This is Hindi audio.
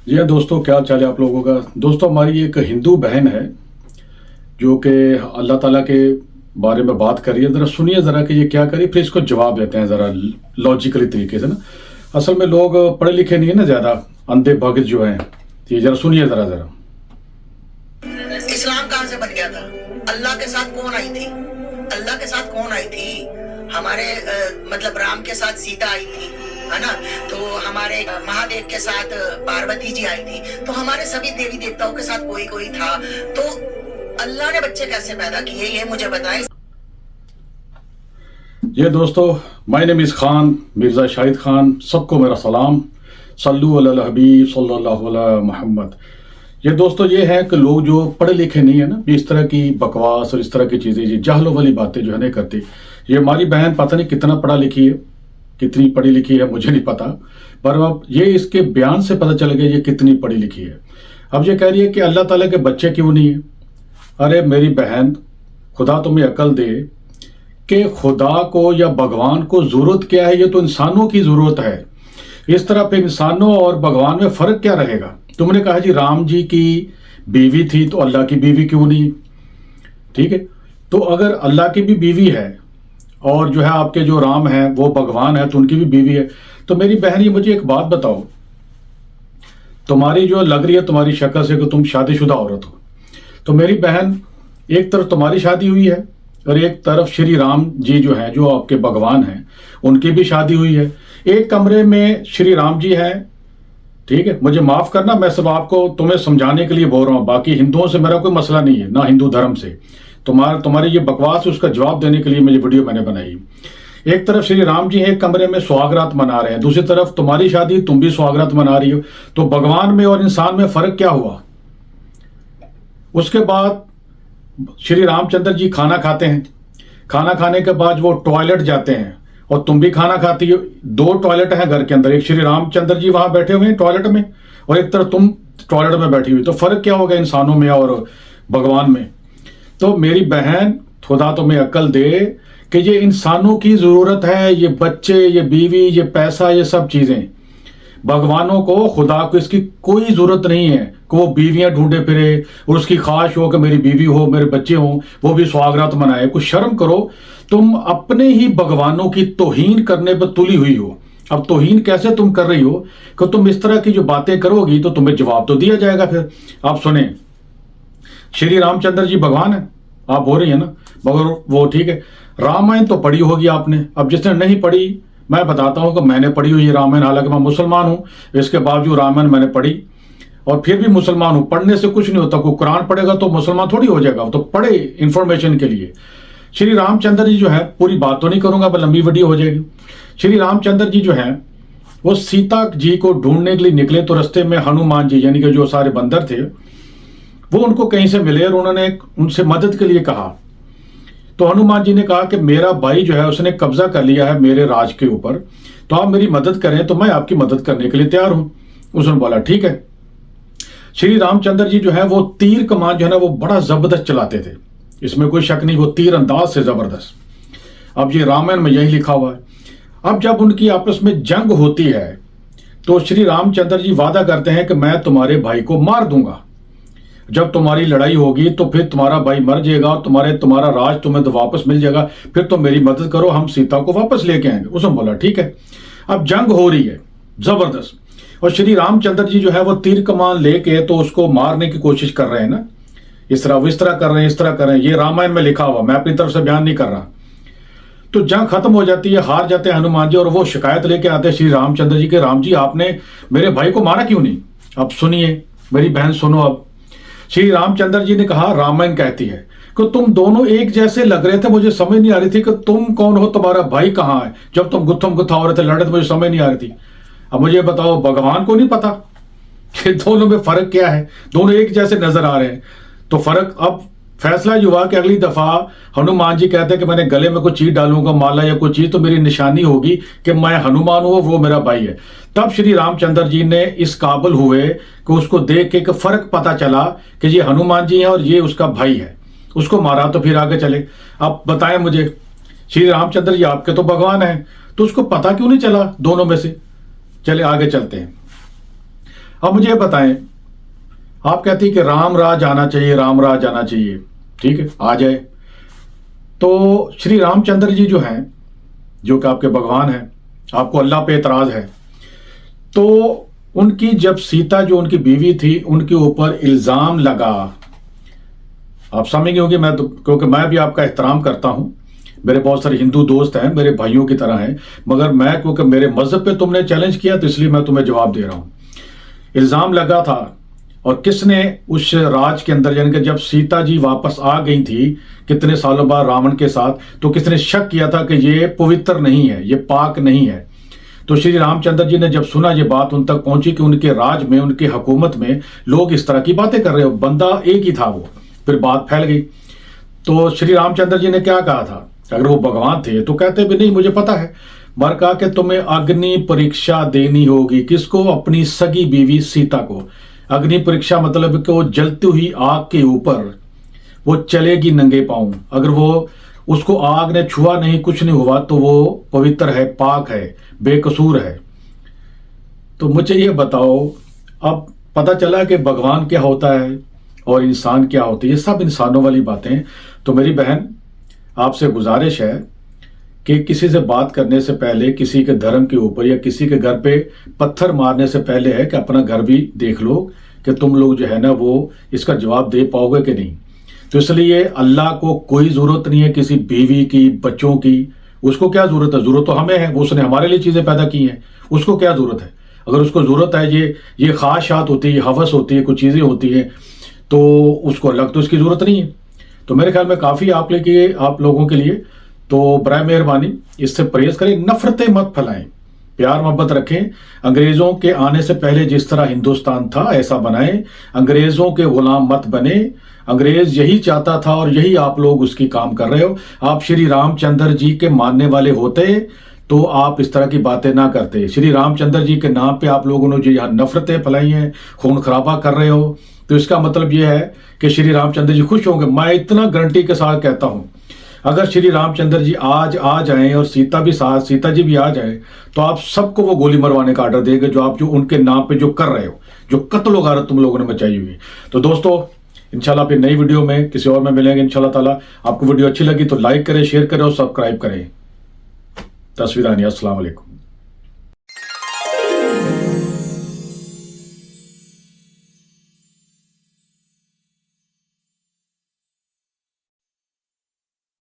जी हाँ दोस्तों, क्या चाल है आप लोगों का। दोस्तों, हमारी एक हिंदू बहन है जो कि अल्लाह ताला के बारे में बात कर रही है। ज़रा सुनिए ज़रा कि ये क्या करी, फिर इसको जवाब देते हैं ज़रा लॉजिकली तरीके से ना। असल में लोग पढ़े लिखे नहीं है ना ज़्यादा, अंधे भगत जो हैं। तो ये ज़रा सुनिए ज़रा ज़रा। इस्लाम कहाँ से बन गया था? अल्लाह के साथ कौन आई थी? अल्लाह के साथ कौन आई थी? हमारे मतलब राम के साथ सीता आई थी, है ना? तो हमारे महादेव के साथ पार्वती जी आई थी। तो हमारे सभी देवी देवताओं के साथ कोई कोई था। तो अल्लाह ने बच्चे कैसे पैदा किए, ये मुझे बताएं। ये दोस्तों, my name is Khan, Mirza Shahid Khan. सबको मेरा सलाम। सल्लु अला हबीब सल्लल्लाहु अला मोहम्मद। ये दोस्तों, ये है कि लोग जो पढ़े लिखे नहीं है ना, इस तरह की बकवास और इस तरह की चीज़ें, ये जाहलों वाली बातें जो है नहीं करती। ये हमारी बहन पता नहीं कितना पढ़ा लिखी है, कितनी पढ़ी लिखी है मुझे नहीं पता, पर अब ये इसके बयान से पता चल गया ये कितनी पढ़ी लिखी है। अब ये कह रही है कि अल्लाह ताला के बच्चे क्यों नहीं है। अरे मेरी बहन, खुदा तुम्हें अकल दे कि खुदा को या भगवान को ज़रूरत क्या है, ये तो इंसानों की ज़रूरत है। इस तरह पे इंसानों और भगवान में फ़र्क क्या रहेगा। तुमने कहा जी राम जी की बीवी थी, तो अल्लाह की बीवी क्यों नहीं। ठीक है, तो अगर अल्लाह की भी बीवी है और जो है आपके जो राम है वो भगवान है, तो उनकी भी बीवी है। तो मेरी बहन, ये मुझे एक बात बताओ, तुम्हारी जो लग रही है तुम्हारी शक्ल से कि तुम शादीशुदा औरत हो, तो मेरी बहन, एक तरफ तुम्हारी शादी हुई है और एक तरफ श्री राम जी जो हैं, जो आपके भगवान हैं, उनकी भी शादी हुई है। एक कमरे में श्री राम जी हैं। ठीक है, मुझे माफ करना, मैं सिर्फ आपको तुम्हें समझाने के लिए बोल रहा हूँ, बाकी हिंदुओं से मेरा कोई मसला नहीं है, ना हिंदू धर्म से। तुम्हारी ये बकवास है, उसका जवाब देने के लिए मुझे वीडियो मैंने बनाई। एक तरफ श्री राम जी एक कमरे में सुहागरात मना रहे हैं, दूसरी तरफ तुम्हारी शादी, तुम भी सुहागरात मना रही हो। तो भगवान में और इंसान में फर्क क्या हुआ। उसके बाद श्री रामचंद्र जी खाना खाते हैं, खाना खाने के बाद वो टॉयलेट जाते हैं और तुम भी खाना खाती हो। दो टॉयलेट हैं घर के अंदर, एक श्री रामचंद्र जी वहां बैठे हुए हैं टॉयलेट में और एक तरफ तुम टॉयलेट में बैठी हुई। तो फर्क क्या होगा इंसानों में और भगवान में। तो मेरी बहन, खुदा तुम्हें अकल दे कि ये इंसानों की जरूरत है, ये बच्चे, ये बीवी, ये पैसा, ये सब चीजें। भगवानों को, खुदा को इसकी कोई जरूरत नहीं है कि वो बीवियां ढूंढे फिरे और उसकी ख्वाहिश हो कि मेरी बीवी हो, मेरे बच्चे हों, वो भी सुहागरात मनाए। कुछ शर्म करो। तुम अपने ही भगवानों की तौहीन करने पर तुली हुई हो। अब तौहीन कैसे तुम कर रही हो कि तुम इस तरह की जो बातें करोगी तो तुम्हें जवाब तो दिया जाएगा। फिर आप सुने, श्री रामचंद्र जी भगवान है, आप बोल रही है ना, मगर वो ठीक है, रामायण तो पढ़ी होगी आपने। अब जिसने नहीं पढ़ी, मैं बताता हूं कि मैंने पढ़ी हुई है रामायण। हालांकि मैं मुसलमान हूं, इसके बावजूद रामायण मैंने पढ़ी और फिर भी मुसलमान हूं। पढ़ने से कुछ नहीं होता, कोई कुरान पढ़ेगा तो मुसलमान थोड़ी हो जाएगा, तो पढ़े इंफॉर्मेशन के लिए। श्री रामचंद्र जी जो है, पूरी बात तो नहीं करूंगा, लंबी वीडियो हो जाएगी। श्री रामचंद्र जी जो है वो सीता जी को ढूंढने के लिए निकले, तो रास्ते में हनुमान जी यानी कि जो सारे बंदर थे वो उनको कहीं से मिले और उन्होंने उनसे मदद के लिए कहा। तो हनुमान जी ने कहा कि मेरा भाई जो है उसने कब्जा कर लिया है मेरे राज के ऊपर, तो आप मेरी मदद करें तो मैं आपकी मदद करने के लिए तैयार हूं। उसने बोला ठीक है। श्री रामचंद्र जी जो है वो तीर कमान जो है ना वो बड़ा जबरदस्त चलाते थे, इसमें कोई शक नहीं, वो तीर अंदाज से जबरदस्त। अब ये रामायण में यही लिखा हुआ है। अब जब उनकी आपस में जंग होती है तो श्री रामचंद्र जी वादा करते हैं कि मैं तुम्हारे भाई को मार दूंगा। जब तुम्हारी लड़ाई होगी तो फिर तुम्हारा भाई मर जाएगा और तुम्हारा राज तुम्हें तो वापस मिल जाएगा, फिर तुम मेरी मदद करो, हम सीता को वापस लेके आएंगे। उसने बोला ठीक है। अब जंग हो रही है जबरदस्त और श्री रामचंद्र जी जो है वो तीर कमान लेके तो उसको मारने की कोशिश कर रहे हैं ना, इस तरह कर रहे हैं, इस तरह कर रहे हैं। ये रामायण में लिखा हुआ, मैं अपनी तरफ से बयान नहीं कर रहा। तो जंग खत्म हो जाती है, हार जाते हैं हनुमान जी और वो शिकायत लेके आते हैं श्री रामचंद्र जी के, राम जी आपने मेरे भाई को मारा क्यों नहीं। अब सुनिए मेरी बहन, सुनो। अब श्री रामचंद्र जी ने कहा, रामायण कहती है कि तुम दोनों एक जैसे लग रहे थे, मुझे समझ नहीं आ रही थी कि तुम कौन हो, तुम्हारा भाई कहाँ है। जब तुम गुत्थम गुत्था हो रहे थे, लड़े थे, मुझे समझ नहीं आ रही थी। अब मुझे बताओ, भगवान को नहीं पता कि दोनों में फर्क क्या है। दोनों एक जैसे नजर आ रहे हैं, तो फर्क अब फैसला ये हुआ कि अगली दफा हनुमान जी कहते हैं कि मैंने गले में कोई चीज डालूंगा, माला या कोई चीज, तो मेरी निशानी होगी कि मैं हनुमान हूं, वो मेरा भाई है। तब श्री रामचंद्र जी ने इस काबिल हुए कि उसको देख के फर्क पता चला कि ये हनुमान जी हैं और ये उसका भाई है। उसको मारा तो फिर आगे चले। अब बताएं मुझे, श्री रामचंद्र जी आपके तो भगवान है, तो उसको पता क्यों नहीं चला दोनों में से। चले आगे चलते हैं। अब मुझे बताएं, आप कहती कि राम राज आना चाहिए, राम राज आना चाहिए, ठीक है, आ जाए। तो श्री रामचंद्र जी जो हैं, जो कि आपके भगवान हैं, आपको अल्लाह पे एतराज है, तो उनकी जब सीता जो उनकी बीवी थी उनके ऊपर इल्जाम लगा, आप समझेंगे होंगे, मैं तो क्योंकि मैं भी आपका एहतराम करता हूं, मेरे बहुत सारे हिंदू दोस्त हैं, मेरे भाइयों की तरह हैं, मगर मैं क्योंकि मेरे मजहब पे तुमने चैलेंज किया तो इसलिए मैं तुम्हें जवाब दे रहा हूं। इल्जाम लगा था, और किसने उस राज के अंदर, यानी कि जब सीता जी वापस आ गई थी कितने सालों बाद रावण के साथ, तो किसने शक किया था कि ये पवित्र नहीं है, ये पाक नहीं है। तो श्री रामचंद्र जी ने जब सुना ये बात उन तक पहुंची कि उनके राज में, उनके हुकूमत में लोग इस तरह की बातें कर रहे हो, बंदा एक ही था वो, फिर बात फैल गई। तो श्री रामचंद्र जी ने क्या कहा था, अगर वो भगवान थे तो कहते भी नहीं मुझे पता है, मगर कहा कि तुम्हें अग्नि परीक्षा देनी होगी। किसको? अपनी सगी बीवी सीता को। अग्नि परीक्षा मतलब कि वो जलती हुई आग के ऊपर वो चलेगी नंगे पांव, अगर वो उसको आग ने छुआ नहीं, कुछ नहीं हुआ, तो वो पवित्र है, पाक है, बेकसूर है। तो मुझे ये बताओ, अब पता चला कि भगवान क्या होता है और इंसान क्या होती है, ये सब इंसानों वाली बातें। तो मेरी बहन, आपसे गुजारिश है कि किसी से बात करने से पहले, किसी के धर्म के ऊपर या किसी के घर पे पत्थर मारने से पहले है कि अपना घर भी देख लो कि तुम लोग जो है ना वो इसका जवाब दे पाओगे कि नहीं। तो इसलिए अल्लाह को कोई ज़रूरत नहीं है किसी बीवी की, बच्चों की। उसको क्या ज़रूरत है? ज़रूरत तो हमें है, उसने हमारे लिए चीज़ें पैदा की हैं, उसको क्या ज़रूरत है? अगर उसको ज़रूरत है, ये ख्वाहिशात होती है, हवस होती है, कुछ चीज़ें होती हैं, तो उसको अलग तो इसकी ज़रूरत नहीं है। तो मेरे ख्याल में काफ़ी आप लोगों के लिए। तो बराए मेहरबानी इससे परहेज करें, नफरतें मत फैलाएं, प्यार मोहब्बत रखें। अंग्रेज़ों के आने से पहले जिस तरह हिंदुस्तान था ऐसा बनाएं, अंग्रेज़ों के गुलाम मत बने। अंग्रेज यही चाहता था और यही आप लोग उसकी काम कर रहे हो। आप श्री रामचंद्र जी के मानने वाले होते तो आप इस तरह की बातें ना करते। श्री रामचंद्र जी के नाम पे आप लोगों ने जो यहाँ नफरतें फैलाई हैं, खून खराबा कर रहे हो, तो इसका मतलब ये है कि श्री रामचंद्र जी खुश होंगे। मैं इतना गारंटी के साथ कहता हूँ, अगर श्री रामचंद्र जी आज आ जाएं और सीता जी भी आ जाए, तो आप सबको वो गोली मरवाने का ऑर्डर देंगे जो उनके नाम पे जो कर रहे हो, जो कत्ल गारत तुम लोगों ने मचाई हुई। तो दोस्तों, इंशाल्लाह फिर नई वीडियो में किसी और में मिलेंगे इंशाल्लाह ताला। आपको वीडियो अच्छी लगी तो लाइक करें, शेयर करें और सब्सक्राइब करें। तस्वीरानी, अस्सलाम वालेकुम।